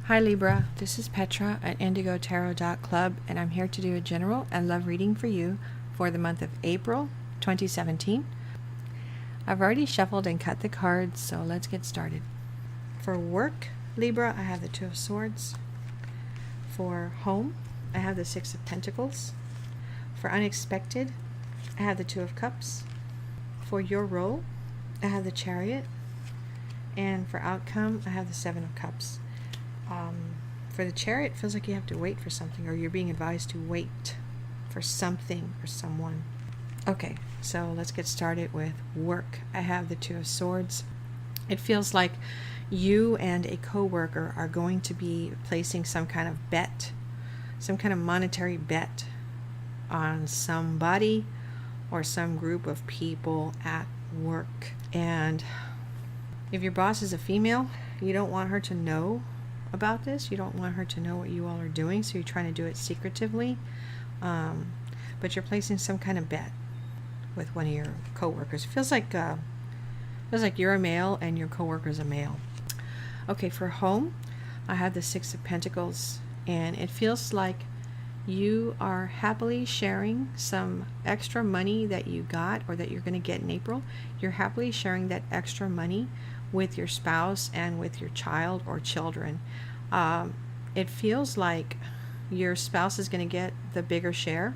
Hi Libra, this is Petra at indigotarot.club, and I'm here to do a general and love reading for you for the month of April 2017. I've already shuffled and cut the cards, so let's get started. For work, Libra, I have the Two of Swords. For home, I have the Six of Pentacles. For unexpected, I have the Two of Cups. For your role, I have the Chariot. And for outcome, I have the Seven of Cups. For the Chariot, it feels like you have to wait for something, or you're being advised to wait for something or someone. Okay, so let's get started with work. I have the Two of Swords. It feels like you and a co-worker are going to be placing some kind of bet, some kind of monetary bet on somebody or some group of people at work. And if your boss is a female, you don't want her to know about this. You don't want her to know what you all are doing, so you're trying to do it secretively. But you're placing some kind of bet with one of your co-workers. It feels like you're a male and your co-worker's a male. Okay, for home, I have the Six of Pentacles, and it feels like you are happily sharing some extra money that you got or that you're going to get in April. You're happily sharing that extra money with your spouse and with your child or children. It feels like your spouse is going to get the bigger share,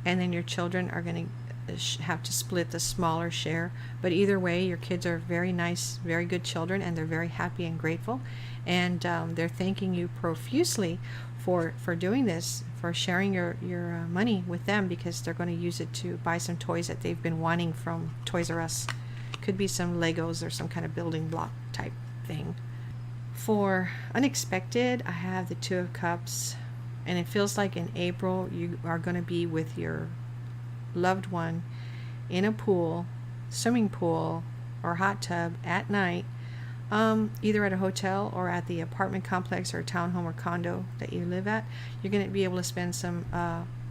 and then your children are going to have to split the smaller share. But either way, your kids are very nice, very good children, and they're very happy and grateful, and they're thanking you profusely for doing this, for sharing your money with them, because they're going to use it to buy some toys that they've been wanting from Toys R Us. Could be some Legos or some kind of building block type thing. For unexpected, I have the Two of Cups, and it feels like in April you are going to be with your loved one in a pool, swimming pool, or hot tub at night, either at a hotel or at the apartment complex or townhome or condo that you live at. You're going to be able to spend some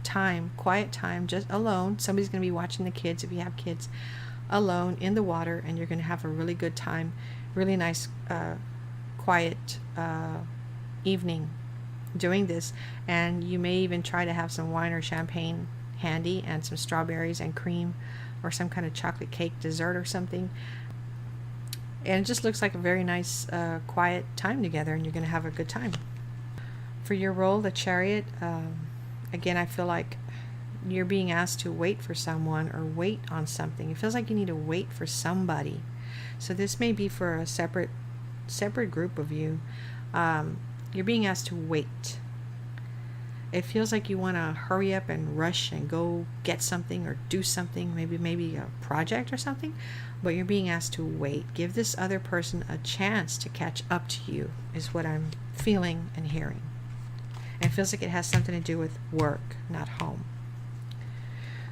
time, quiet time, just alone. Somebody's going to be watching the kids if you have kids, alone in the water, and you're going to have a really good time, really nice quiet evening doing this. And you may even try to have some wine or champagne handy, and some strawberries and cream, or some kind of chocolate cake dessert or something. And it just looks like a very nice quiet time together, and you're going to have a good time. For your role, the Chariot, again, I feel like you're being asked to wait for someone or wait on something. It feels like you need to wait for somebody. So this may be for a separate group of you. You're being asked to wait. It feels like you want to hurry up and rush and go get something or do something, maybe a project or something, but you're being asked to wait. Give this other person a chance to catch up to you, is what I'm feeling and hearing. And it feels like it has something to do with work, not home.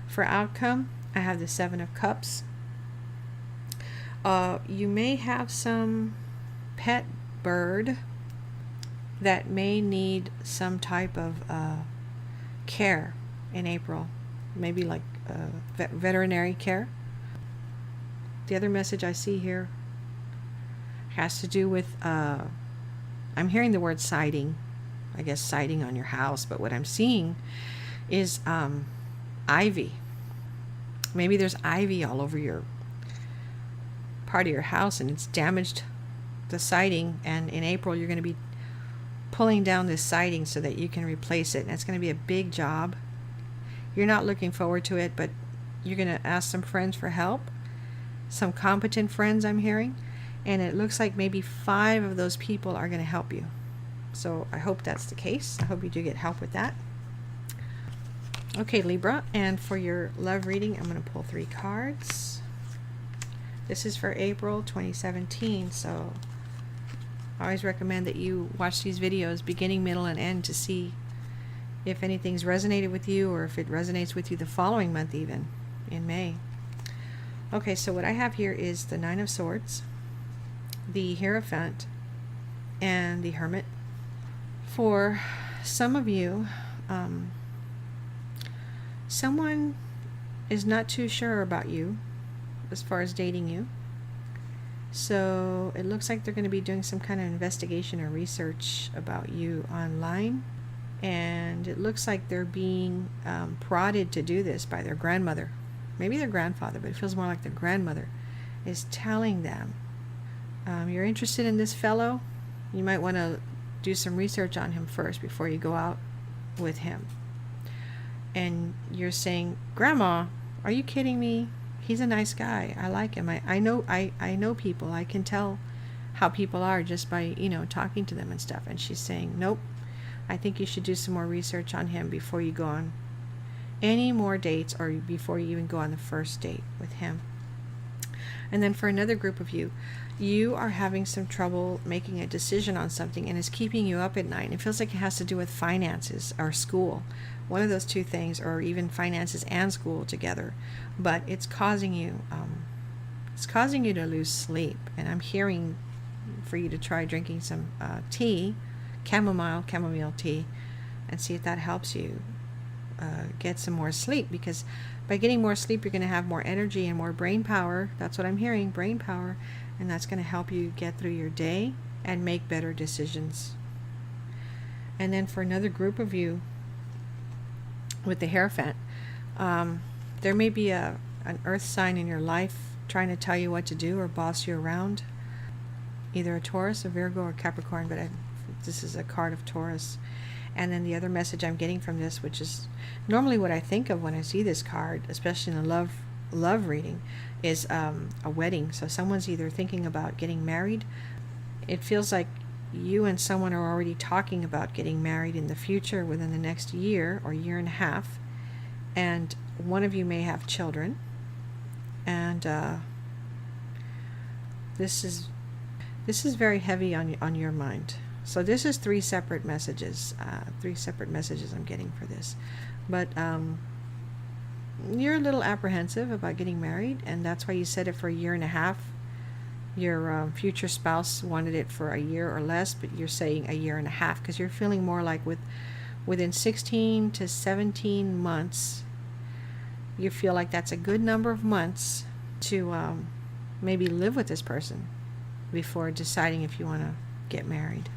For outcome, I have the Seven of Cups. You may have some pet bird that may need some type of care in April, maybe like veterinary care. The other message I see here has to do with, I'm hearing the word siding, I guess siding on your house, but what I'm seeing is ivy. Maybe there's ivy all over your part of your house, and it's damaged the siding, and in April you're going to be pulling down this siding so that you can replace it, and it's going to be a big job. You're not looking forward to it, but you're going to ask some friends for help, some competent friends I'm hearing, and it looks like maybe 5 of those people are going to help you. So I hope that's the case. I hope you do get help with that. Okay, Libra, and for your love reading, I'm going to pull 3 cards. This is for April 2017, so I always recommend that you watch these videos beginning, middle, and end to see if anything's resonated with you, or if it resonates with you the following month, even in May. Okay, so what I have here is the Nine of Swords, the Hierophant, and the Hermit. For some of you, someone is not too sure about you as far as dating you. So it looks like they're going to be doing some kind of investigation or research about you online. And it looks like they're being prodded to do this by their grandmother. Maybe their grandfather, but it feels more like their grandmother is telling them, you're interested in this fellow? You might want to do some research on him first before you go out with him. And you're saying, Grandma, are you kidding me? He's a nice guy. I like him. I know people. I can tell how people are just by, talking to them and stuff. And she's saying, nope, I think you should do some more research on him before you go on any more dates, or before you even go on the first date with him. And then for another group of you, you are having some trouble making a decision on something, and it's keeping you up at night. And it feels like it has to do with finances or school. One of those two things, or even finances and school together. But it's causing you to lose sleep. And I'm hearing for you to try drinking some tea, chamomile tea, and see if that helps you get some more sleep. Because by getting more sleep, you're going to have more energy and more brain power. That's what I'm hearing, brain power. And that's going to help you get through your day and make better decisions. And then for another group of you with the Hierophant, there may be an earth sign in your life trying to tell you what to do or boss you around. Either a Taurus, a Virgo, or Capricorn, but this is a card of Taurus. And then the other message I'm getting from this, which is normally what I think of when I see this card, especially in a love reading, is a wedding. So someone's either thinking about getting married. It feels like you and someone are already talking about getting married in the future within the next year or year and a half. And one of you may have children. And this is very heavy on your mind. So this is three separate messages I'm getting for this. But you're a little apprehensive about getting married, and that's why you said it for a year and a half. Your future spouse wanted it for a year or less, but you're saying a year and a half because you're feeling more like within 16 to 17 months, you feel like that's a good number of months to maybe live with this person before deciding if you want to get married.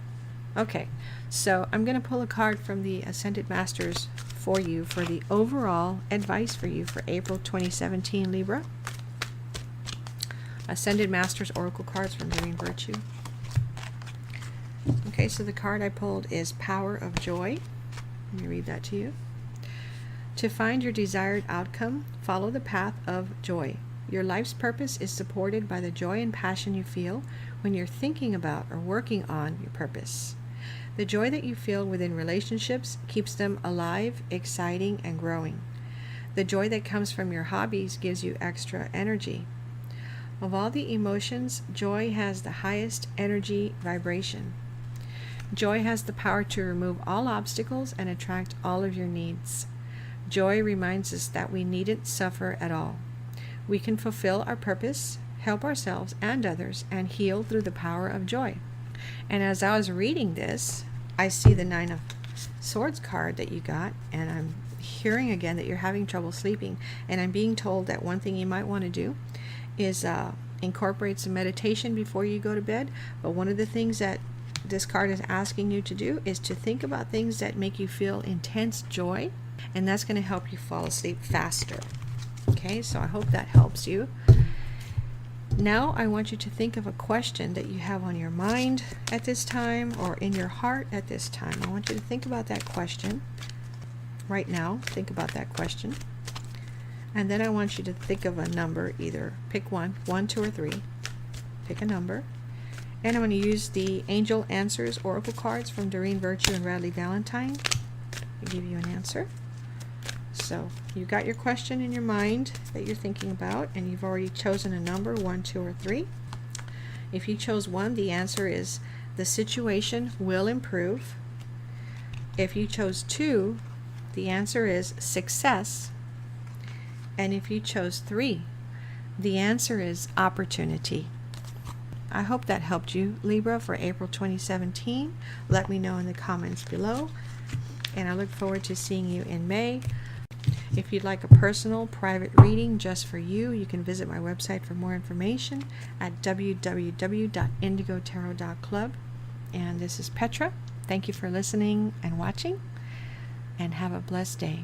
Okay, so I'm going to pull a card from the Ascended Masters for you for the overall advice for you for April 2017, Libra. Ascended Masters Oracle cards from Doreen Virtue. Okay, so the card I pulled is Power of Joy. Let me read that to you. To find your desired outcome, follow the path of joy. Your life's purpose is supported by the joy and passion you feel when you're thinking about or working on your purpose. The joy that you feel within relationships keeps them alive, exciting, and growing. The joy that comes from your hobbies gives you extra energy. Of all the emotions, joy has the highest energy vibration. Joy has the power to remove all obstacles and attract all of your needs. Joy reminds us that we needn't suffer at all. We can fulfill our purpose, help ourselves and others, and heal through the power of joy. And as I was reading this, I see the Nine of Swords card that you got, and I'm hearing again that you're having trouble sleeping. And I'm being told that one thing you might want to do is incorporate some meditation before you go to bed. But one of the things that this card is asking you to do is to think about things that make you feel intense joy, and that's going to help you fall asleep faster. Okay, so I hope that helps you. Now I want you to think of a question that you have on your mind at this time or in your heart at this time. I want you to think about that question right now. Think about that question. And then I want you to think of a number, either pick one, 2, or 3. Pick a number. And I'm going to use the Angel Answers Oracle cards from Doreen Virtue and Radley Valentine to give you an answer. So you got your question in your mind that you're thinking about, and you've already chosen a number, 1, 2, or 3. If you chose 1, the answer is the situation will improve. If you chose 2, the answer is success. And if you chose 3, the answer is opportunity. I hope that helped you, Libra, for April 2017. Let me know in the comments below. And I look forward to seeing you in May If you'd like a personal private reading just for you, you can visit my website for more information at www.indigotarot.club. And this is Petra. Thank you for listening and watching, and have a blessed day.